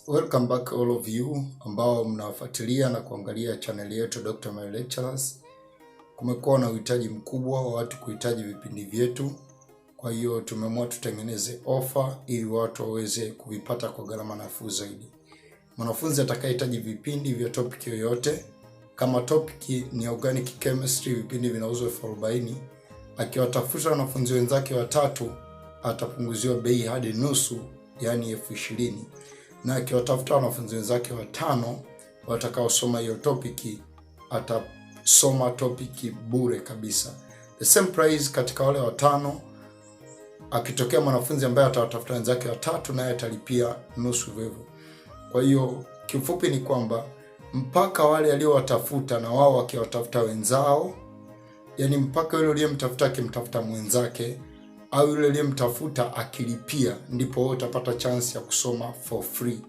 Welcome back all of you ambao mnafuatilia na kuangalia channel yetu Dr. Mlelwa Lectures. Kumekuwa na uhitaji mkubwa wa watu kuhitaji vipindi vyetu. Kwa hiyo tumeamua tutengeneze offer ili watu waweze kuvipata kwa gharama nafuu zaidi. Mwanafunzi atakayehitaji vipindi vya topic yoyote, kama topic ni organic chemistry, vipindi vinauzwa 40,000. Akiwatafuta wanafunzi wenzake watatu atapunguziwa bei hadi nusu, yani 20,000. Na akiwatafuta wanafunzi wenzake watano watakaosoma hiyo topic atasoma topic bure kabisa. The same price katika wale watano. Akitokea mwanafunzi ambaye atawatafuta wenzake watatu naye atalipia nusu hivyo. Kwa hiyo kifupi ni kwamba mpaka wale aliowatafuta na wao wakiwatafuta wenzao, yani mpaka yule aliyemtafuta akimtafuta mwenzake au yule aliyemtafuta akilipia, ndipo wewe utapata chance ya kusoma for free.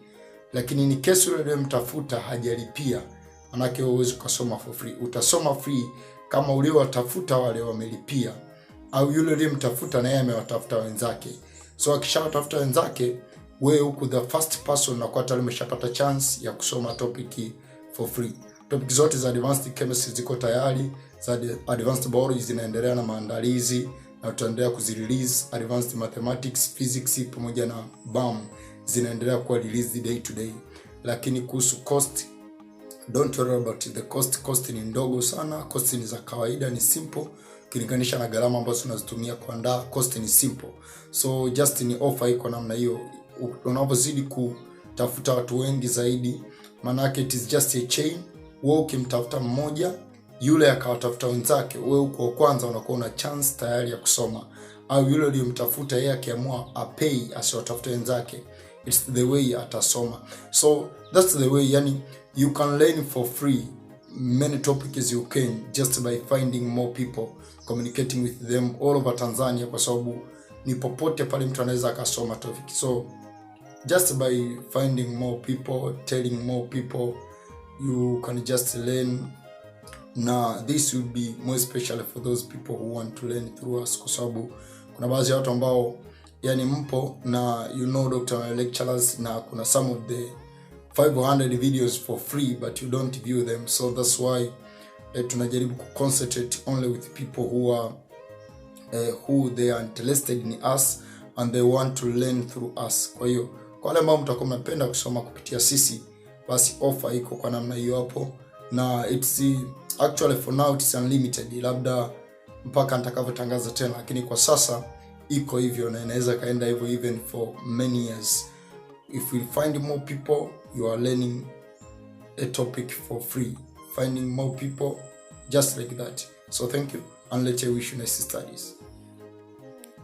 Lakini ni kesi yule aliyemtafuta hajalipia, manake wewe huwezi kusoma for free. Utasoma free kama uliowatafuta wale wamelipia, au yule aliyemtafuta naye amewatafuta wenzake. So akishawatafuta wenzake, wewe huko the first person na kwa tayari umeshapata chance ya kusoma topic for free. Topic zote za advanced chemistry ziko tayari, za advanced biology zinaendelea na maandalizi, na tutaendelea kuzirelease. Advanced mathematics, physics pamoja na BAM zinaendelea kuwa released day to day. Lakini kuhusu cost, don't worry about the cost. Cost ni ndogo sana, cost ni za kawaida, ni simple ukilinganisha na gharama ambazo tunazitumia kuandaa. Cost ni simple, so just ni offer iko namna hiyo. Unapozidi kutafuta watu wengi zaidi, maana yake it is just a chain. Wewe ukimtafuta mmoja, yule akawatafuta wenzake, wewe uko kwanza, unakuwa una chance tayari ya kusoma. Au yule aliyemtafuta yeye akiamua apay asiwatafute wenzake, it's the way atasoma. So that's the way, yani you can learn for free many topics you can just by finding more people, communicating with them all over Tanzania, kwa sababu ni popote pale mtu anaweza akasoma topic. So just by finding more people, telling more people, you can just learn. Na this will be more special for those people who want to learn through us, kwa sababu kuna baadhi ya watu ambao yani mpo na you know Dr. Mlelwa Lectures, na kuna some of the 500 videos for free but you don't view them. So that's why tunajaribu ku concentrate only with people who they are interested in us and they want to learn through us. Kwa hiyo kwa wale ambao mtakuwa mnapenda kusoma kupitia sisi, basi offer iko kwa namna hiyo hapo, na it's actually for now it's unlimited, labda mpaka nitakavyotangaza tena, lakini kwa sasa iko hivyo na inaweza kaenda hivyo even for many years. If we find more people, you are learning a topic for free, finding more people just like that. So thank you and let's wish you nice studies.